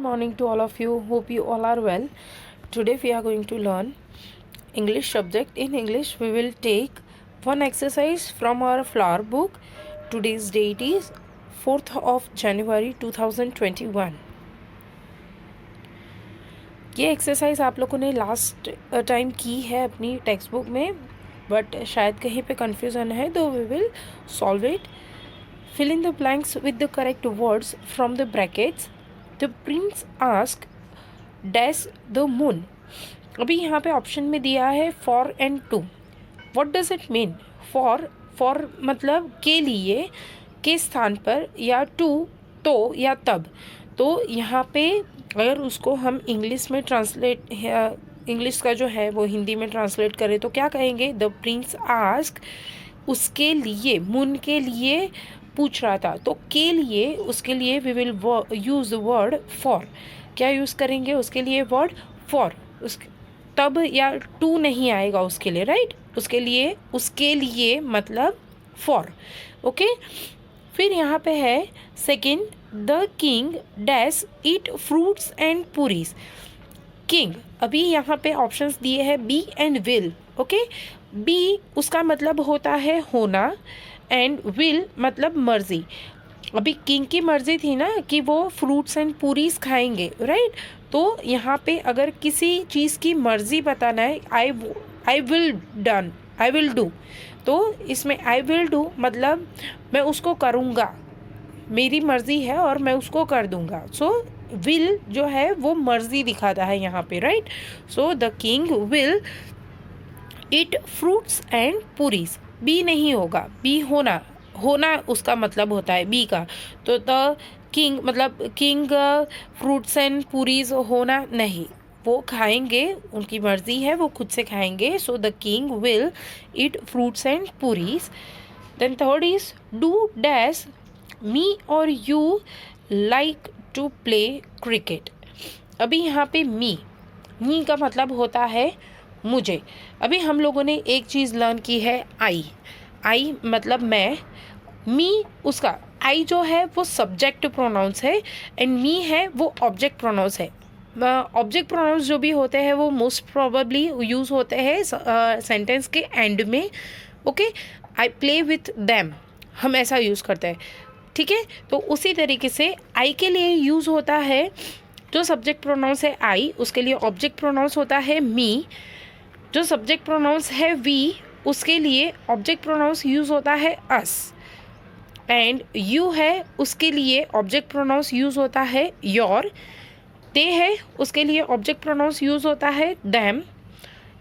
morning to all of you. Hope you all are well. Today we are going to learn English subject. In English we will take one exercise from our flower book. Today's date is 4th of January 2021. ये exercise आप लोगों ने last time की है अपनी text book में, but शायद कहीं पे कन्फ्यूज़न है, तो we will solve it. Fill in the blanks with the correct words from the brackets. The prince asked dash the moon. अभी यहाँ पे ऑप्शन में दिया है for and to. What does it mean? For मतलब के लिए, के स्थान पर, या to तो या तब. तो यहाँ पे अगर उसको हम इंग्लिश में ट्रांसलेट, इंग्लिश का जो है वो हिंदी में ट्रांसलेट करें तो क्या कहेंगे? द प्रिंस आस्क, उसके लिए, मून के लिए पूछ रहा था. तो के लिए, उसके लिए we will use word for. क्या यूज़ करेंगे उसके लिए? Word for. उसके तब या टू नहीं आएगा उसके लिए, राइट? उसके लिए मतलब फॉर. ओके. फिर यहाँ पे है second, the king dash eat fruits and puris. King, अभी यहाँ पे ऑप्शंस दिए हैं be and will. Okay. Be उसका मतलब होता है होना, एंड विल मतलब मर्जी. अभी किंग की मर्जी थी ना कि वो फ्रूट्स एंड पूरीज खाएंगे, राइट? तो यहाँ पे अगर किसी चीज़ की मर्जी बताना है, आई विल डू, तो इसमें आई विल डू मतलब मैं उसको करूँगा, मेरी मर्जी है और मैं उसको कर दूँगा. सो विल जो है वो मर्जी दिखाता है यहाँ पे, right? So the king will eat fruits and puris. Be नहीं होगा, बी होना उसका मतलब होता है बी का. तो द किंग मतलब किंग फ्रूट्स एंड पूरीज होना नहीं, वो खाएंगे, उनकी मर्जी है, वो खुद से खाएंगे. So the king will eat fruits and puris. Then third is do dash me और you like to play cricket. अभी यहाँ पे मी का मतलब होता है मुझे. अभी हम लोगों ने एक चीज़ लर्न की है, आई मतलब मैं, मी उसका, आई जो है वो सब्जेक्ट प्रोनाउंस है एंड मी है वो ऑब्जेक्ट प्रोनाउंस है. ऑब्जेक्ट प्रोनाउंस जो भी होते हैं वो मोस्ट प्रोबेबली यूज़ होते हैं सेंटेंस के एंड में. Okay. I play with them, हम ऐसा यूज़ करते हैं, ठीक है? तो उसी तरीके से आई के लिए यूज़ होता है, जो सब्जेक्ट प्रोनाउंस है आई, उसके लिए ऑब्जेक्ट प्रोनाउंस होता है मी. जो सब्जेक्ट प्रोनाउंस है वी, उसके लिए ऑब्जेक्ट प्रोनाउंस यूज़ होता है अस. एंड यू है, उसके लिए ऑब्जेक्ट प्रोनाउंस यूज़ होता है योर. दे है, उसके लिए ऑब्जेक्ट प्रोनाउंस यूज़ होता है दैम.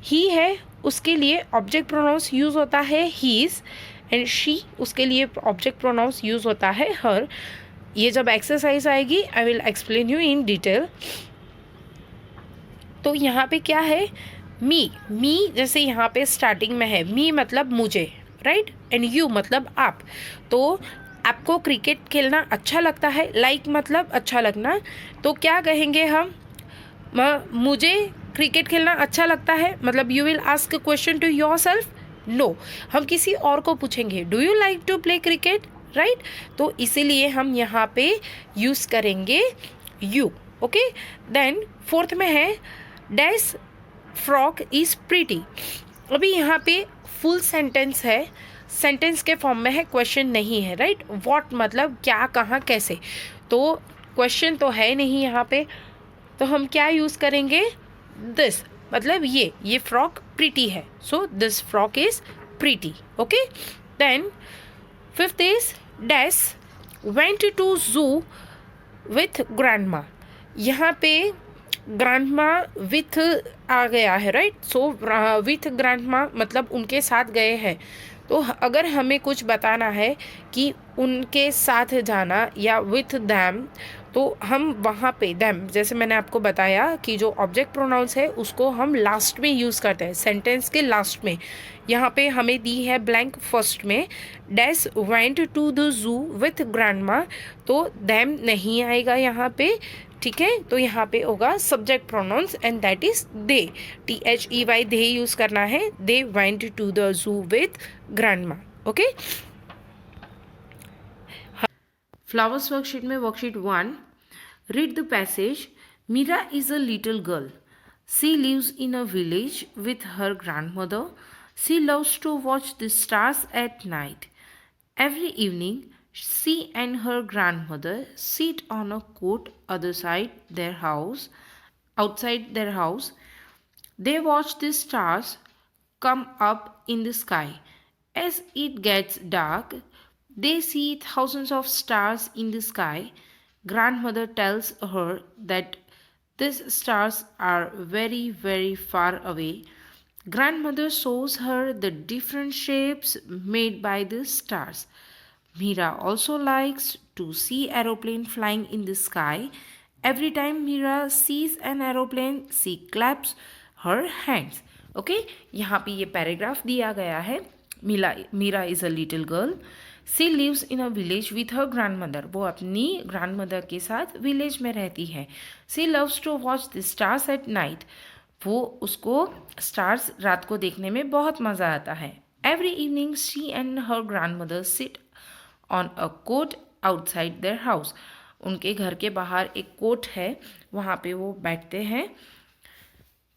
ही है, उसके लिए ऑब्जेक्ट प्रोनाउंस यूज़ होता है हीज़. एंड शी, उसके लिए ऑब्जेक्ट प्रोनाउंस यूज़ होता है हर. ये जब एक्सरसाइज आएगी I will explain you in detail. तो यहाँ पे क्या है? मी जैसे यहाँ पे स्टार्टिंग में है, मी मतलब मुझे, राइट? एंड यू मतलब आप. तो आपको क्रिकेट खेलना अच्छा लगता है, लाइक मतलब अच्छा लगना, तो क्या कहेंगे हम? मुझे क्रिकेट खेलना अच्छा लगता है, मतलब you will ask question to yourself. No, हम किसी और को पूछेंगे, do you like to play cricket, right? तो इसीलिए हम यहाँ पे यूज़ करेंगे यू. ओके. देन फोर्थ में है डैश फ्रॉक इज़ प्रीटी. अभी यहाँ पे फुल सेंटेंस है, सेंटेंस के फॉर्म में है, क्वेश्चन नहीं है, राइट? व्हाट मतलब क्या, कहाँ, कैसे. तो क्वेश्चन तो है नहीं यहाँ पे, तो हम क्या यूज़ करेंगे? दिस मतलब ये फ्रॉक प्रीटी है, so this frock is pretty. Okay. Then fifth is dash went to zoo with grandma. यहाँ पे ग्रैंडमा विथ आ गया है, राइट? सो विथ ग्रैंडमा मतलब उनके साथ गए हैं. तो अगर हमें कुछ बताना है कि उनके साथ जाना या विथ दैम, तो हम वहाँ पे दैम, जैसे मैंने आपको बताया कि जो ऑब्जेक्ट प्रोनाउंस है उसको हम लास्ट में यूज़ करते हैं, सेंटेंस के लास्ट में. यहाँ पे हमें दी है ब्लैंक फर्स्ट में, dash went to the zoo with grandma, तो दैम नहीं आएगा यहाँ पे, ठीक है? तो यहाँ पे होगा subject pronouns and that is they. THEY they यूज़ करना है. They went to the zoo with grandma. Okay. Flowers worksheet में worksheet 1 Read the passage. Mira is a little girl. She lives in a village with her grandmother. She loves to watch the stars at night. Every evening, she and her grandmother sit on a court outside their house. They watch the stars come up in the sky. As it gets dark, they see thousands of stars in the sky. Grandmother tells her that these stars are very, very far away. Grandmother shows her the different shapes made by the stars. Mira also likes to see aeroplane flying in the sky. Every time Mira sees an aeroplane, she claps her hands. Okay यहाँ पे ये paragraph दिया गया है. Meera is a little girl. She lives in a village with her grandmother. वो अपनी grand mother के साथ विलेज में रहती है. She loves to watch the stars at night. वो उसको स्टार्स रात को देखने में बहुत मज़ा आता है. Every evening she and her grandmother sit on a cot outside their house. उनके घर के बाहर एक कोट है, वहाँ पे वो बैठते हैं.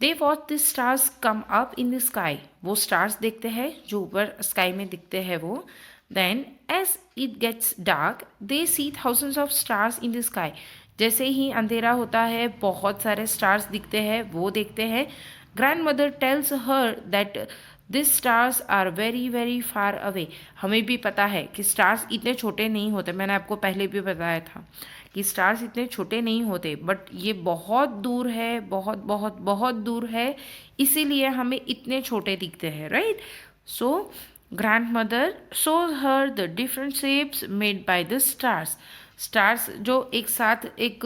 They watch the stars come up in the sky. वो स्टार्स देखते हैं जो ऊपर स्काई में दिखते हैं वो. Then as it gets dark they see thousands of stars in the sky. जैसे ही अंधेरा होता है बहुत सारे स्टार्स दिखते हैं, वो देखते हैं. Grandmother tells her that this stars are very very far away. हमें भी पता है कि स्टार्स इतने छोटे नहीं होते. मैंने आपको पहले भी बताया था कि स्टार्स इतने छोटे नहीं होते, बट ये बहुत दूर है, बहुत बहुत बहुत दूर है, इसीलिए हमें इतने छोटे दिखते हैं, right. So grand mother shows her the different shapes made by the stars. Stars जो एक साथ एक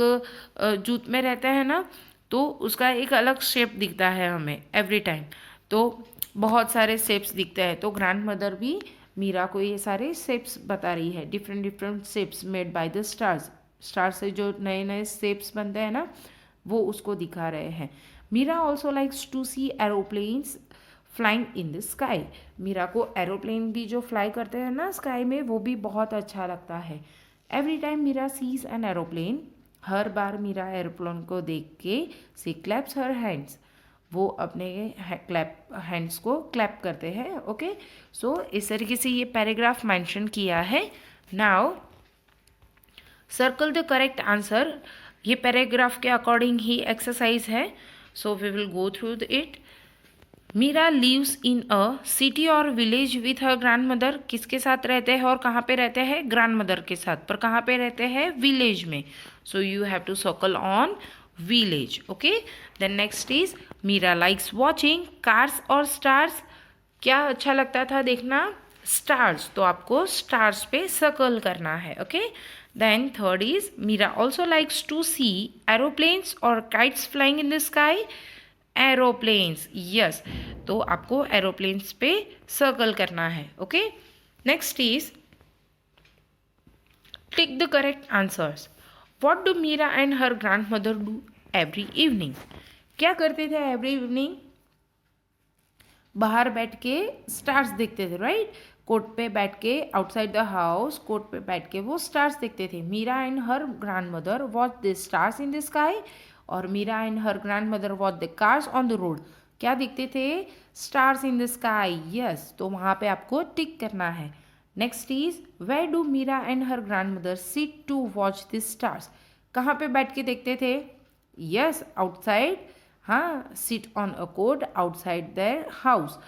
जूत में रहते हैं ना, तो उसका एक अलग शेप दिखता है हमें एवरी टाइम. तो बहुत सारे शेप्स दिखते हैं. तो ग्रैंड मदर भी मीरा को ये सारे शेप्स बता रही है, different different shapes made by the stars. Star से जो नए नए शेप्स बनते हैं ना, वो उसको दिखा रहे हैं. Meera also likes to see aeroplanes flying in the sky. Meera को एरोप्लेन भी जो फ्लाई करते हैं ना स्काई में, वो भी बहुत अच्छा लगता है. Every time Meera sees an aeroplane. हर बार मीरा एरोप्लेन को देख के सी क्लैप्स हर हैंड्स. वो अपने हैंड्स को क्लैप करते हैं. ओके, सो इस तरीके से ये पैराग्राफ मेंशन किया है. Now circle the correct answer. ये पैराग्राफ के अकॉर्डिंग ही एक्सरसाइज है, so we will go through it. Meera lives in a city और village with her grandmother. किसके साथ रहते हैं और कहाँ पे रहते हैं? ग्रैंड मदर के साथ. पर कहाँ पे रहते हैं? विलेज में. So you have to circle on village. Okay, then next is Meera likes watching cars और स्टार्स. क्या अच्छा लगता था देखना? स्टार्स. तो आपको स्टार्स पे सर्कल करना है. Okay, then third is Mira also likes to see aeroplanes or kites flying in the sky. Aeroplanes, yes. तो आपको aeroplanes पे circle करना है. Okay, next is tick the correct answers. What do Mira and her grandmother do every evening? क्या करते थे every evening? बाहर बैठ के स्टार्स देखते थे, राइट. कोर्ट पे बैठ के आउटसाइड द हाउस, कोर्ट पे बैठ के वो स्टार्स देखते थे. Meera and her grandmother watch the stars in the sky. और Meera and her grandmother watch the cars on the road. क्या देखते थे? Stars in the sky. Yes, तो वहाँ पे आपको टिक करना है. Next is where do Meera and her grandmother sit to watch the stars. कहाँ पे बैठ के देखते थे? Yes, outside. हाँ, sit on a cot outside their house.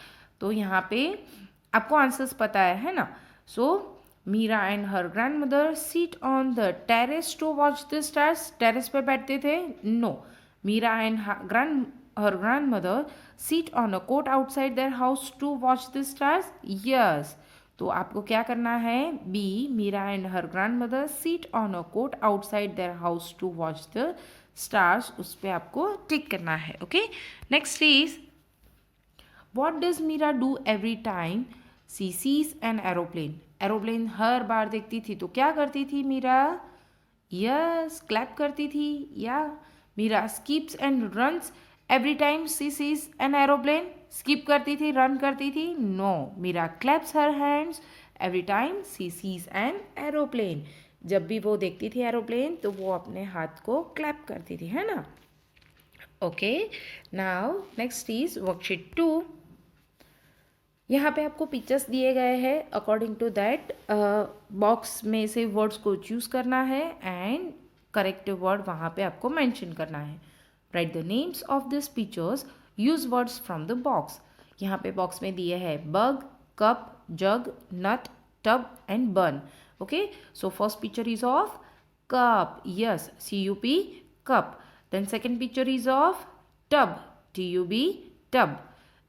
तो यहाँ पे आपको आंसर्स पता है ना. So Meera and her grandmother sit on the terrace to watch the stars. Terrace पे बैठते थे? No. Meera and her grandmother sit on a cot outside their house to watch the stars. Yes, तो आपको क्या करना है? B, Meera and her grandmother sit on a cot outside their house to watch the stars. उस पर आपको tick करना है. Okay, next is what does Meera do every time she sees an aeroplane. Aeroplane हर बार देखती थी तो क्या करती थी मीरा? यस, क्लैप करती थी. या Meera skips and runs every time she sees an aeroplane. Skip करती थी, रन करती थी? No. Meera claps her hands every time she sees an aeroplane. जब भी वो देखती थी एरोप्लेन तो वो अपने हाथ को क्लैप करती थी, है ना। Okay, now next is worksheet 2। यहाँ पे आपको पिक्चर्स दिए गए हैं, अकॉर्डिंग टू दैट बॉक्स में से वर्ड्स को चूज़ करना है एंड करेक्ट वर्ड वहाँ पे आपको मेंशन करना है। Write the names of this pictures, use words from the box. यहाँ पे बॉक्स में दिए है bug, cup, jug, nut, tub and bun. Okay, so first picture is of cup, yes, cup, cup. Then second picture is of tub, tub, tub.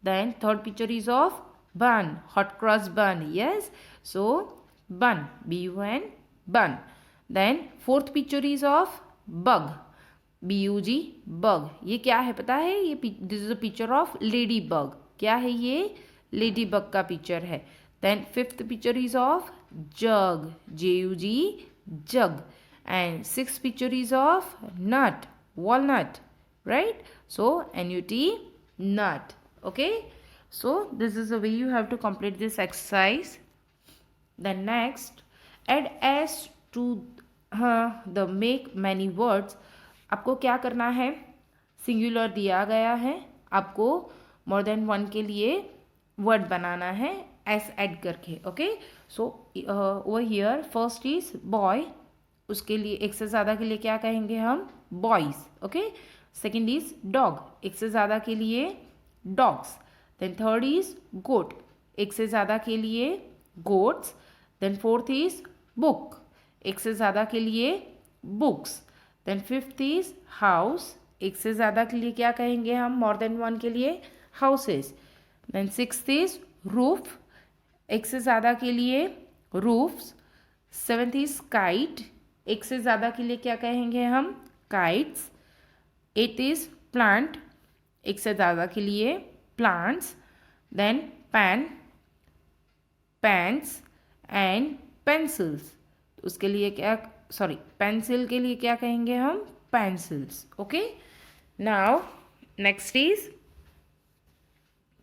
Then third picture is of bun, hot cross bun, yes, so bun, bun, bun. Then fourth picture is of bug, bug, bug. ये क्या है पता है? ये this is a picture of ladybug. क्या है ये? Ladybug का पिक्चर है। Then fifth picture is of jug, jug, jug. And sixth picture is of nut, walnut, right? So nut, nut. Okay, so this is the way you have to complete this exercise. Then next, add s to the make many words. आपको क्या करना है? Singular दिया गया है, आपको more than one के लिए वर्ड बनाना है एस ऐड करके। Okay, so over here first is boy, उसके लिए एक से ज़्यादा के लिए क्या कहेंगे हम? Boys. Okay, second is dog, एक से ज़्यादा के लिए dogs. Then third is goat, एक से ज़्यादा के लिए goats. Then fourth is book, एक से ज़्यादा के लिए books. Then fifth is house, एक से ज़्यादा के लिए क्या कहेंगे हम? मोर देन वन के लिए houses. Then sixth is roof, एक से ज़्यादा के लिए रूफ्स। सेवेंथ इज काइट, एक से ज़्यादा के लिए क्या कहेंगे हम? काइट्स। एट इज प्लांट, एक से ज़्यादा के लिए plants. Then pen, pens and pencils, उसके लिए क्या, सॉरी, पेंसिल के लिए क्या कहेंगे हम? Pencils. Okay, now next is,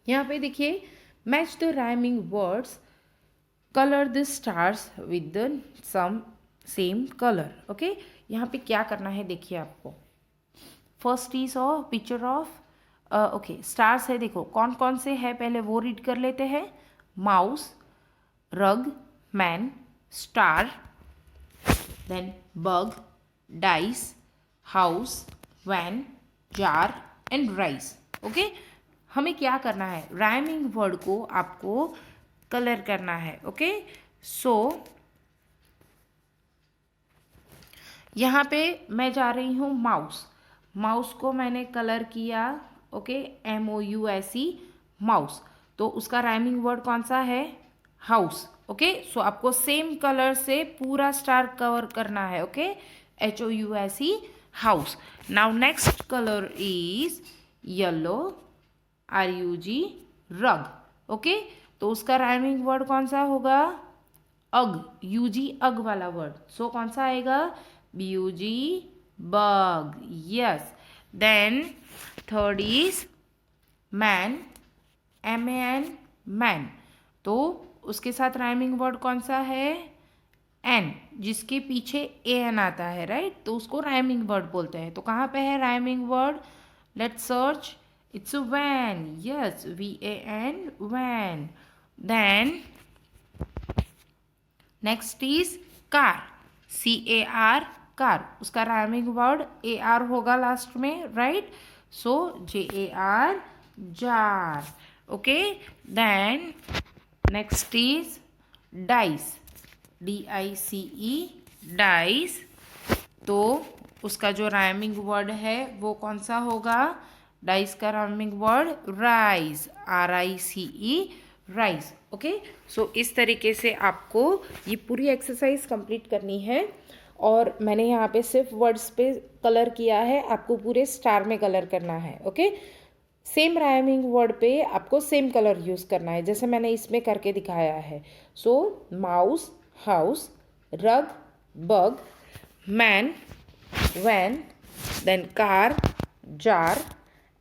यहाँ पे देखिए, match the rhyming words, colour the stars with the some same colour. Okay, यहाँ पे क्या करना है देखिए आपको। First is of picture of, okay, stars है, देखो कौन कौन से है पहले वो रीड कर लेते हैं। Mouse, rug, man, star, then bug, dice, house, van, jar and rice. Okay, हमें क्या करना है? राइमिंग वर्ड को आपको कलर करना है। ओके, सो यहाँ पे मैं जा रही हूँ माउस, माउस को मैंने कलर किया। ओके, MOUSE, माउस, तो उसका राइमिंग वर्ड कौन सा है? हाउस। ओके, सो आपको सेम कलर से पूरा स्टार कवर करना है। Okay, HOUSE, house. Now next colour is yellow, RUG, रग। ओके, तो उसका राइमिंग वर्ड कौन सा होगा? अग, UG, अग वाला वर्ड, सो कौन सा आएगा? BUG, bug, yes. Then third is man, MAN, man, तो उसके साथ राइमिंग वर्ड कौन सा है? एन, जिसके पीछे AN आता है, राइट, तो उसको राइमिंग वर्ड बोलते हैं। तो कहाँ पे है rhyming word? Let's search, it's van, yes, VAN, van. Then next is car, CAR, car, उसका राइमिंग वर्ड AR होगा लास्ट में, right, so JAR, jar. Okay, then next is dice, DICE, dice, तो उसका जो राइमिंग वर्ड है वो कौन सा होगा? डाइस का rhyming word rice, RICE, rice. Okay, so इस तरीके से आपको ये पूरी एक्सरसाइज कंप्लीट करनी है। और मैंने यहाँ पे सिर्फ वर्ड्स पे कलर किया है, आपको पूरे स्टार में कलर करना है। ओके, सेम राइमिंग वर्ड पे आपको सेम कलर यूज़ करना है, जैसे मैंने इसमें करके दिखाया है। So mouse, house, rug, bug, man, van, then car, jar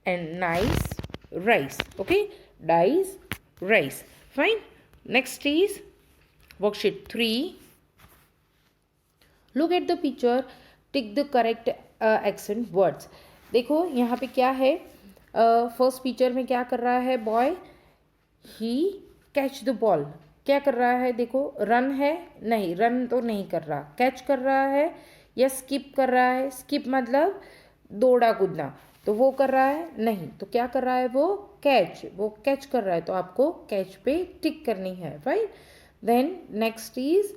and nice, rice. Okay, dice, rice, fine. Next is worksheet 3। Look at the picture, tick the correct accent words. देखो यहाँ पे क्या है, फर्स्ट पिक्चर में क्या कर रहा है boy, he catch the ball, क्या कर रहा है, देखो रन है, नहीं रन तो नहीं कर रहा, कैच कर रहा है या स्किप कर रहा है, स्किप मतलब दौड़ा कूदना, तो वो कर रहा है नहीं, तो क्या कर रहा है वो कैच कर रहा है, तो आपको कैच पे टिक करनी है, right. Then next is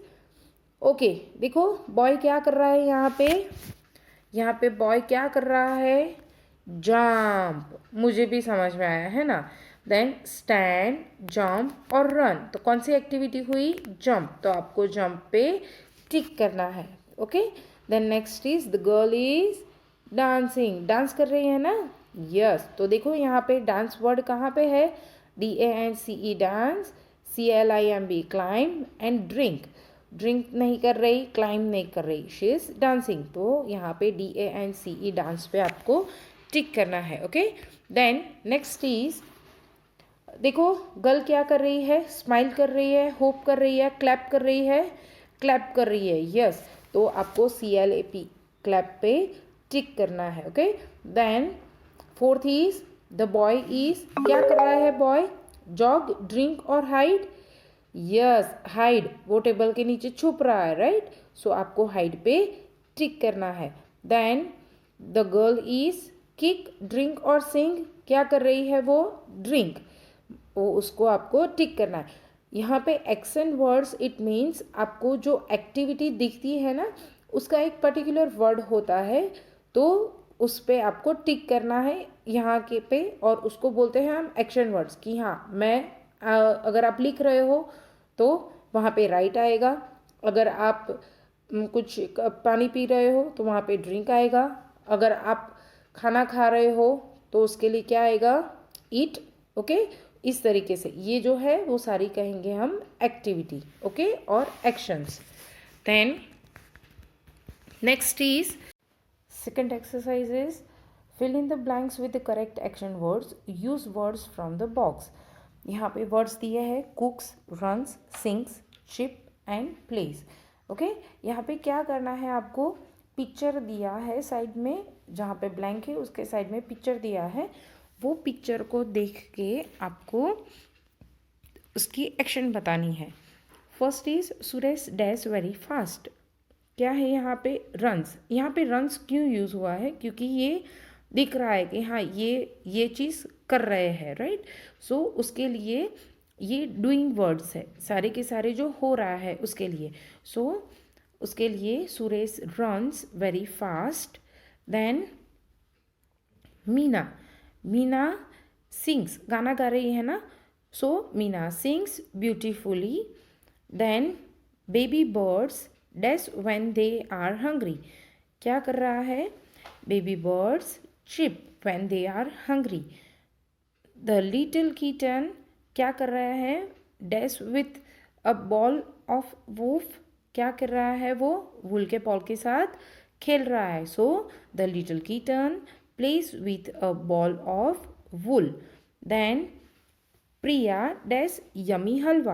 okay, देखो बॉय क्या कर रहा है यहाँ पे बॉय क्या कर रहा है, जंप, मुझे भी समझ में आया है ना। देन स्टैंड, जंप और रन, तो कौन सी एक्टिविटी हुई, जंप, तो आपको जंप पे टिक करना है, okay. Then next is the girl is dancing, dance कर रही है ना, यस, तो देखो यहाँ पे डांस वर्ड कहाँ पे है, DANCE dance, CLIMB climb and drink, drink नहीं कर रही, क्लाइम नहीं कर रही, शी इज डांसिंग, तो यहाँ पे DANCE डांस पे आपको टिक करना है, ओके। देन नेक्स्ट इज देखो गर्ल क्या कर रही है, स्माइल कर रही है, होप कर रही है, क्लैप कर रही है, क्लैप कर रही है, यस, तो आपको CLAP क्लैप पे टिक करना है, okay. Then fourth is the boy is, क्या कर रहा है बॉय, जॉग, ड्रिंक और हाइड, यस हाइड, वो टेबल के नीचे छुप रहा है, राइट, सो आपको हाइड पे टिक करना है। Then the girl is kick, drink और सिंग, क्या कर रही है वो, ड्रिंक, वो उसको आपको टिक करना है। यहाँ पे एक्सेंट वर्ड्स इट मीन्स आपको जो एक्टिविटी दिखती है ना उसका एक पर्टिकुलर वर्ड होता है, तो उस पर आपको टिक करना है यहाँ के पे, और उसको बोलते हैं हम एक्शन वर्ड्स, कि हाँ मैं अगर आप लिख रहे हो तो वहाँ पे राइट आएगा, अगर आप कुछ पानी पी रहे हो तो वहाँ पे ड्रिंक आएगा, अगर आप खाना खा रहे हो तो उसके लिए क्या आएगा, ईट, ओके। इस तरीके से ये जो है वो सारी कहेंगे हम एक्टिविटी, ओके, और actions. Then next is second exercise is fill in the blanks with the correct action words, use words from the box. यहाँ पे वर्ड्स दिए हैं cooks, runs, sings, chip and plays, okay. यहाँ पे क्या करना है, आपको पिक्चर दिया है साइड में, जहाँ पे ब्लैंक है उसके साइड में पिक्चर दिया है, वो पिक्चर को देख के आपको उसकी एक्शन बतानी है। First is Suresh dash very fast, क्या है यहाँ पे रन्स, यहाँ पे रन्स क्यों यूज़ हुआ है, क्योंकि ये दिख रहा है कि हाँ ये चीज़ कर रहे हैं, राइट, सो उसके लिए ये डूइंग वर्ड्स है, सारे के सारे जो हो रहा है उसके लिए, सो उसके लिए Suresh runs very fast. Then Meena sings, गाना गा रही है ना, so Meena sings beautifully. Then baby birds dash when they are hungry, क्या कर रहा है, baby birds chip when they are hungry. The little kitten क्या कर रहा है, dash with a ball of wool, क्या कर रहा है वो, वूल के बॉल के साथ खेल रहा है, so the little kitten plays with a ball of wool. Then Priya dash yummy halwa,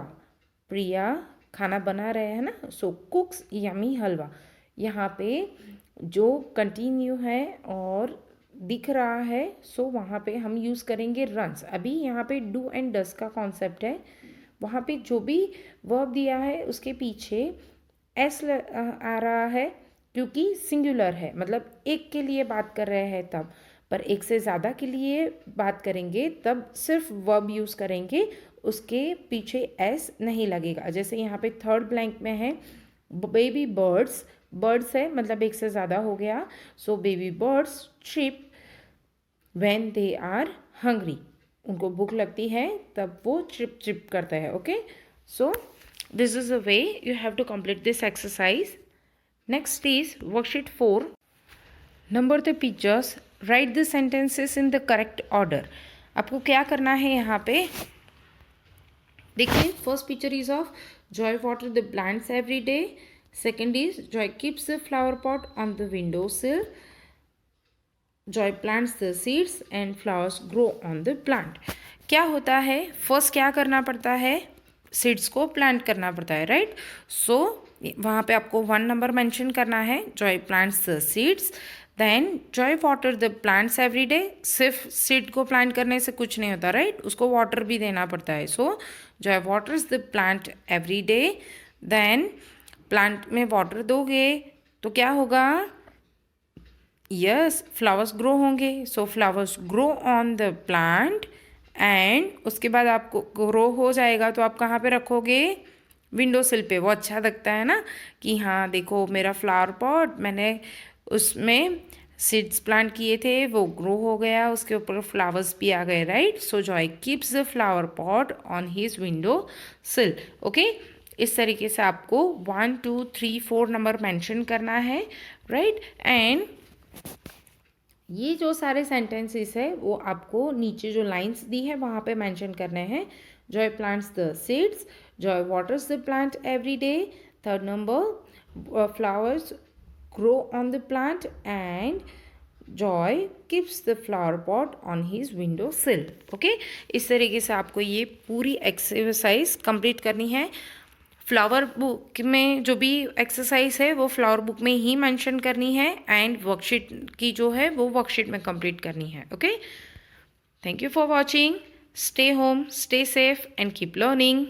Priya खाना बना रहे हैं ना, सो कुक्स यमी हलवा। यहाँ पे जो कंटिन्यू है और दिख रहा है, सो वहाँ पे हम यूज़ करेंगे रन्स। अभी यहाँ पे डू एंड डस का कॉन्सेप्ट है, वहाँ पे जो भी वर्ब दिया है उसके पीछे एस आ रहा है, क्योंकि सिंगुलर है, मतलब एक के लिए बात कर रहे हैं तब, पर एक से ज़्यादा के लिए बात करेंगे तब सिर्फ वर्ब यूज़ करेंगे, उसके पीछे एस नहीं लगेगा। जैसे यहाँ पे थर्ड ब्लैंक में है बेबी बर्ड्स, बर्ड्स है मतलब एक से ज़्यादा हो गया, so baby birds chip when they are hungry, उनको भूख लगती है तब वो चिप चिप करते हैं, okay. So this is a way you have to complete this exercise. Next is worksheet 4. Number the pictures. Write the sentences in the correct order. आपको क्या करना है यहाँ पे, देखिए first picture is of Joy water the plants every day, second is Joy keeps the flower pot on the window सिल, Joy plants the seeds and flowers grow on the plant. क्या होता है, फर्स्ट क्या करना पड़ता है, seeds को plant करना पड़ता है, राइट, सो वहाँ पे आपको 1 नंबर मेंशन करना है, Joy plants the seeds. Then Joy water the plants every day. सिर्फ सीड को प्लांट करने से कुछ नहीं होता, राइट, उसको वाटर भी देना पड़ता है। So Joy waters the plant every day. Then plant में वाटर दोगे तो क्या होगा, यस, फ्लावर्स ग्रो होंगे। So flowers grow on the plant and उसके बाद आपको ग्रो हो जाएगा तो आप कहाँ पे रखोगे, विंडो सिल पे। वो अच्छा लगता है ना कि हाँ देखो मेरा फ्लावर पॉट, मैंने उसमें सीड्स प्लांट किए थे, वो ग्रो हो गया, उसके ऊपर फ्लावर्स भी आ गए, right. So Joy keeps the flower pot on his window सिल। ओके, इस तरीके से आपको 1 2 3 4 नंबर मेंशन करना है, राइट। एंड ये जो सारे सेंटेंसेस है वो आपको नीचे जो लाइंस दी है वहाँ पे मेंशन करने हैं। Joy plants the seeds, Joy waters the plant every day. Third number, flowers grow on the plant and joy keeps the flower pot on his window sill। Okay, इस तरीके से आपको ये पूरी एक्सरसाइज कंप्लीट करनी है। फ्लावर बुक में जो भी एक्सरसाइज है वो फ्लावर बुक में ही मेंशन करनी है एंड वर्कशीट की जो है वो वर्कशीट में कंप्लीट करनी है। Okay, thank you for watching. Stay home, stay safe and keep learning.